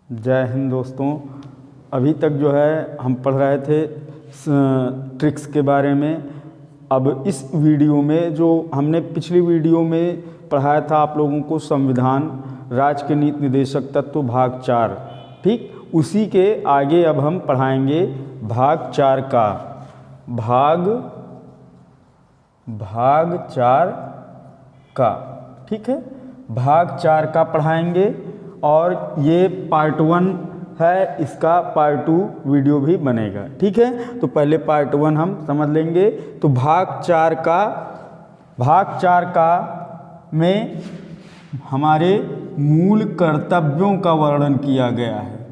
जय हिंद दोस्तों। अभी तक जो है हम पढ़ रहे थे ट्रिक्स के बारे में। अब इस वीडियो में जो हमने पिछली वीडियो में पढ़ाया था आप लोगों को संविधान राज्य के नीति निर्देशक तत्व भाग 4, ठीक, उसी के आगे अब हम पढ़ाएंगे भाग 4 का भाग 4 का, ठीक है, भाग 4 का पढ़ाएंगे। और ये पार्ट 1 है, इसका पार्ट 2 वीडियो भी बनेगा, ठीक है। तो पहले पार्ट 1 हम समझ लेंगे। तो भाग 4 का में हमारे मूल कर्तव्यों का वर्णन किया गया है।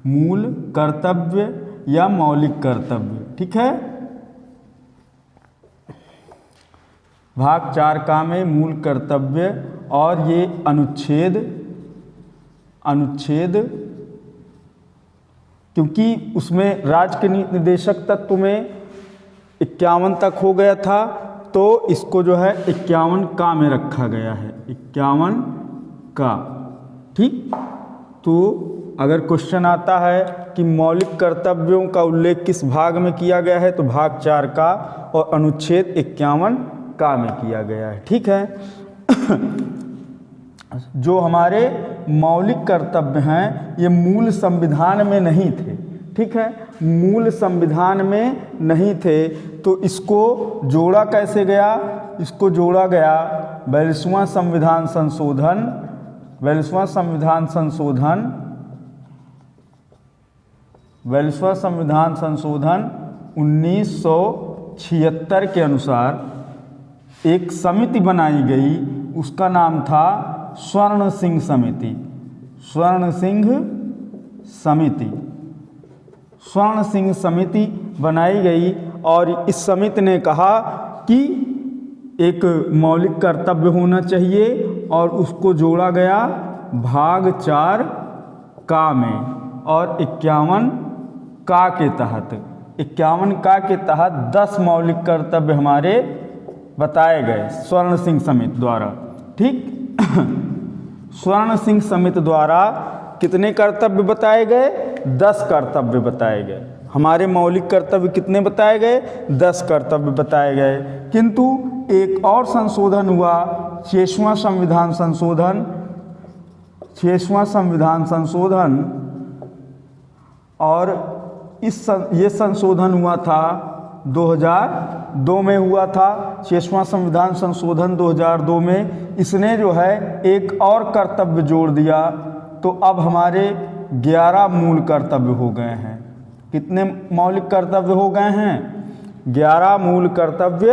मूल कर्तव्य या मौलिक कर्तव्य, ठीक है। भाग 4 का में मूल कर्तव्य और ये अनुच्छेद क्योंकि उसमें राज्य के नीति निर्देशक तत्व में 51 तक हो गया था, तो इसको जो है 51 का में रखा गया है, 51 का, ठीक। तो अगर क्वेश्चन आता है कि मौलिक कर्तव्यों का उल्लेख किस भाग में किया गया है, तो भाग 4 का, और अनुच्छेद 51 का में किया गया है, ठीक है। जो हमारे मौलिक कर्तव्य हैं ये मूल संविधान में नहीं थे, ठीक है, मूल संविधान में नहीं थे। तो इसको जोड़ा कैसे गया? इसको जोड़ा गया 42वां संविधान संशोधन 42वां संविधान संशोधन 1976 के अनुसार एक समिति बनाई गई, उसका नाम था स्वर्ण सिंह समिति। स्वर्ण सिंह समिति बनाई गई और इस समिति ने कहा कि एक मौलिक कर्तव्य होना चाहिए और उसको जोड़ा गया भाग 4 का में, और 51 का के तहत 10 मौलिक कर्तव्य हमारे बताए गए स्वर्ण सिंह समिति द्वारा, ठीक। स्वर्ण सिंह समिति द्वारा कितने कर्तव्य बताए गए? 10 कर्तव्य बताए गए। हमारे मौलिक कर्तव्य कितने बताए गए? 10 कर्तव्य बताए गए। किंतु एक और संशोधन हुआ, 6वां संविधान संशोधन, और ये संशोधन हुआ था 2002 में हुआ था। 6वां संविधान संशोधन 2002 में इसने जो है एक और कर्तव्य जोड़ दिया, तो अब हमारे 11 मूल कर्तव्य हो गए हैं। कितने मौलिक कर्तव्य हो गए हैं? 11 मूल कर्तव्य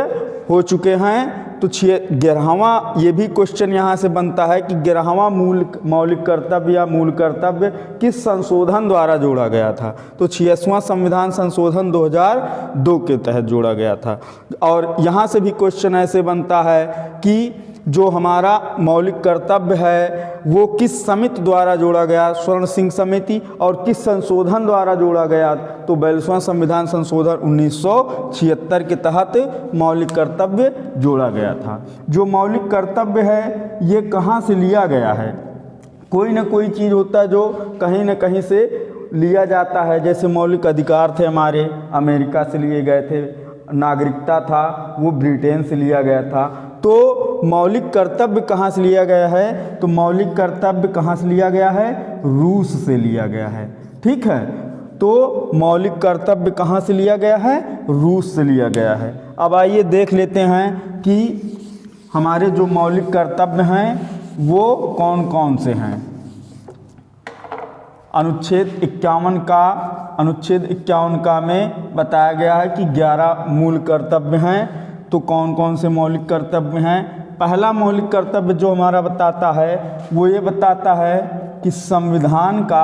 हो चुके हैं। तो 11वां, ये भी क्वेश्चन यहाँ से बनता है कि 11वां मौलिक कर्तव्य या मूल कर्तव्य किस संशोधन द्वारा जोड़ा गया था? तो 86वां संविधान संशोधन 2002 के तहत जोड़ा गया था। और यहाँ से भी क्वेश्चन ऐसे बनता है कि जो हमारा मौलिक कर्तव्य है वो किस समिति द्वारा जोड़ा गया? स्वर्ण सिंह समिति। और किस संशोधन द्वारा जोड़ा गया? तो 42वां संविधान संशोधन 1976 के तहत मौलिक कर्तव्य जोड़ा गया था। जो मौलिक कर्तव्य है ये कहाँ से लिया गया है? कोई ना कोई चीज़ होता है जो कहीं ना कहीं से लिया जाता है। जैसे मौलिक अधिकार थे हमारे, अमेरिका से लिए गए थे। नागरिकता था, वो ब्रिटेन से लिया गया था। तो मौलिक कर्तव्य कहाँ से लिया गया है? तो मौलिक कर्तव्य कहाँ से लिया गया है? रूस से लिया गया है, ठीक है। तो मौलिक कर्तव्य कहाँ से लिया गया है? रूस से लिया गया है। अब आइए देख लेते हैं कि हमारे जो मौलिक कर्तव्य हैं वो कौन कौन से हैं। अनुच्छेद 51 का में बताया गया है कि 11 मूल कर्तव्य हैं। तो कौन कौन से मौलिक कर्तव्य हैं? पहला मौलिक कर्तव्य जो हमारा बताता है वो ये बताता है कि संविधान का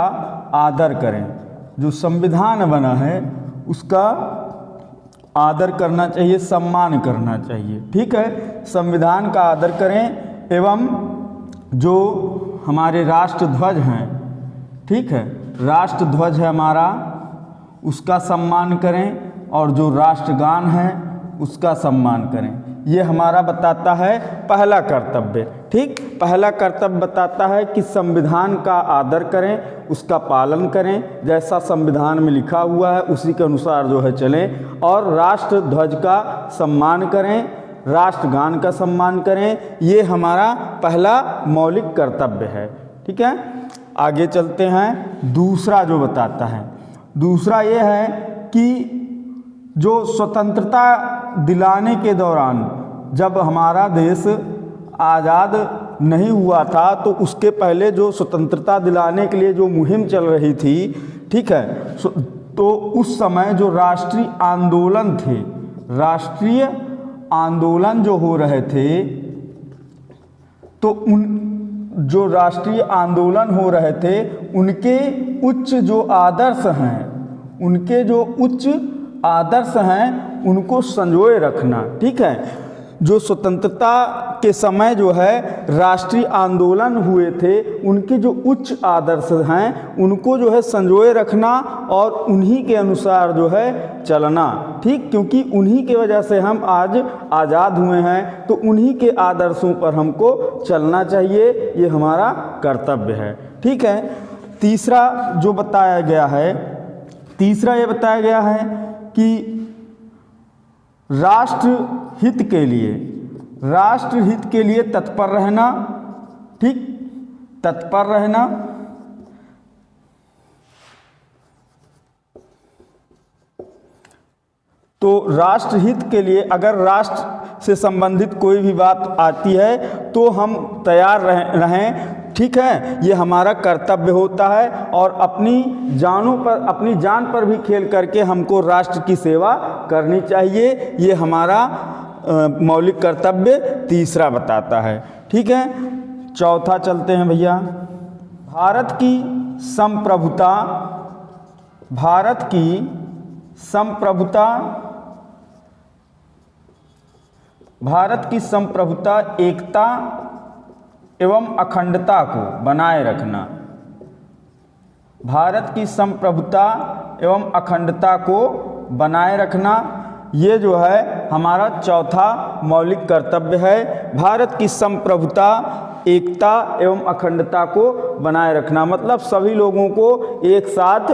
आदर करें। जो संविधान बना है उसका आदर करना चाहिए, सम्मान करना चाहिए, ठीक है। संविधान का आदर करें एवं जो हमारे राष्ट्रध्वज हैं, ठीक है, राष्ट्रध्वज है हमारा, उसका सम्मान करें, और जो राष्ट्रगान है उसका सम्मान करें। ये हमारा बताता है पहला कर्तव्य, ठीक, पहला कर्तव्य बताता है कि संविधान का आदर करें, उसका पालन करें, जैसा संविधान में लिखा हुआ है उसी के अनुसार जो है चलें, और राष्ट्र ध्वज का सम्मान करें, राष्ट्रगान का सम्मान करें। ये हमारा पहला मौलिक कर्तव्य है। ठीक है, आगे चलते हैं। दूसरा जो बताता है, दूसरा ये है कि जो स्वतंत्रता दिलाने के दौरान जब हमारा देश आज़ाद नहीं हुआ था तो उसके पहले जो स्वतंत्रता दिलाने के लिए जो मुहिम चल रही थी, ठीक है, तो उस समय जो राष्ट्रीय आंदोलन थे, राष्ट्रीय आंदोलन जो हो रहे थे, तो उन जो राष्ट्रीय आंदोलन हो रहे थे उनके उच्च जो आदर्श हैं, उनके जो उच्च आदर्श हैं उनको संजोए रखना। ठीक है, जो स्वतंत्रता के समय जो है राष्ट्रीय आंदोलन हुए थे उनके जो उच्च आदर्श हैं उनको जो है संजोए रखना और उन्हीं के अनुसार जो है चलना। ठीक, क्योंकि उन्हीं के वजह से हम आज आज़ाद हुए हैं, तो उन्हीं के आदर्शों पर हमको चलना चाहिए, ये हमारा कर्तव्य है। ठीक है, तीसरा जो बताया गया है, तीसरा ये बताया गया है कि राष्ट्रहित के लिए तत्पर रहना। ठीक, तत्पर रहना। तो राष्ट्रहित के लिए अगर राष्ट्र से संबंधित कोई भी बात आती है तो हम तैयार रहें। ठीक है, ये हमारा कर्तव्य होता है और अपनी जान पर भी खेल करके हमको राष्ट्र की सेवा करनी चाहिए। ये हमारा मौलिक कर्तव्य तीसरा बताता है। ठीक है, चौथा चलते हैं भैया। भारत की संप्रभुता, भारत की संप्रभुता, भारत की संप्रभुता, एकता एवं अखंडता को बनाए रखना। भारत की संप्रभुता एवं अखंडता को बनाए रखना, ये जो है हमारा चौथा मौलिक कर्तव्य है। भारत की संप्रभुता, एकता एवं अखंडता को बनाए रखना मतलब सभी लोगों को एक साथ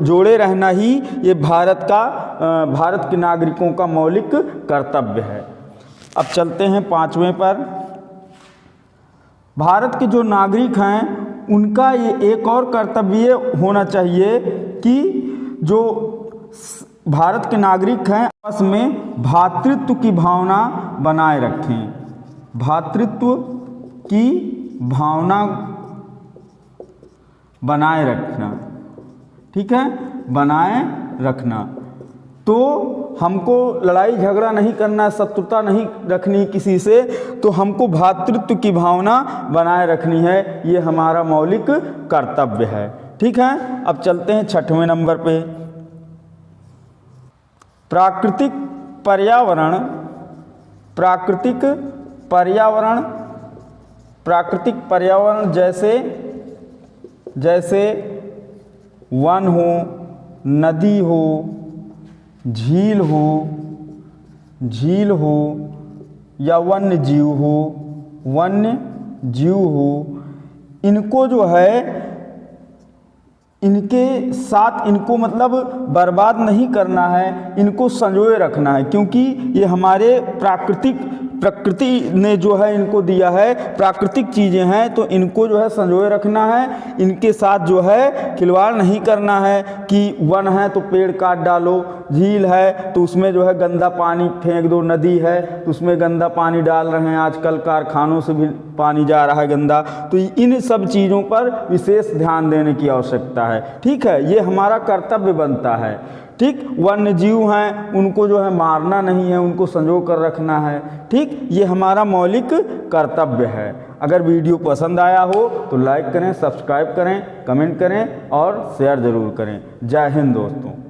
जोड़े रहना ही ये भारत के नागरिकों का मौलिक कर्तव्य है। अब चलते हैं पांचवें पर। भारत के जो नागरिक हैं उनका ये एक और कर्तव्य होना चाहिए कि जो भारत के नागरिक हैं आपस में भ्रातृत्व की भावना बनाए रखें। भ्रातृत्व की भावना बनाए रखना। ठीक है, बनाए रखना। तो हमको लड़ाई झगड़ा नहीं करना, शत्रुता नहीं रखनी किसी से, तो हमको भ्रातृत्व की भावना बनाए रखनी है। ये हमारा मौलिक कर्तव्य है। ठीक है, अब चलते हैं छठवें नंबर पे। प्राकृतिक पर्यावरण, प्राकृतिक पर्यावरण, प्राकृतिक पर्यावरण जैसे वन हो, नदी हो, झील हो या वन्य जीव हो, इनको जो है इनके साथ इनको मतलब बर्बाद नहीं करना है, इनको संजोए रखना है, क्योंकि ये हमारे प्रकृति ने जो है इनको दिया है, प्राकृतिक चीज़ें हैं, तो इनको जो है संजोए रखना है। इनके साथ जो है खिलवाड़ नहीं करना है कि वन है तो पेड़ काट डालो, झील है तो उसमें जो है गंदा पानी फेंक दो, नदी है तो उसमें गंदा पानी डाल रहे हैं, आजकल कारखानों से भी पानी जा रहा है गंदा। तो इन सब चीज़ों पर विशेष ध्यान देने की आवश्यकता है। ठीक है, ये हमारा कर्तव्य बनता है। ठीक, वन्य जीव हैं उनको जो है मारना नहीं है, उनको संजो कर रखना है। ठीक, ये हमारा मौलिक कर्तव्य है। अगर वीडियो पसंद आया हो तो लाइक करें, सब्सक्राइब करें, कमेंट करें और शेयर ज़रूर करें। जय हिंद दोस्तों।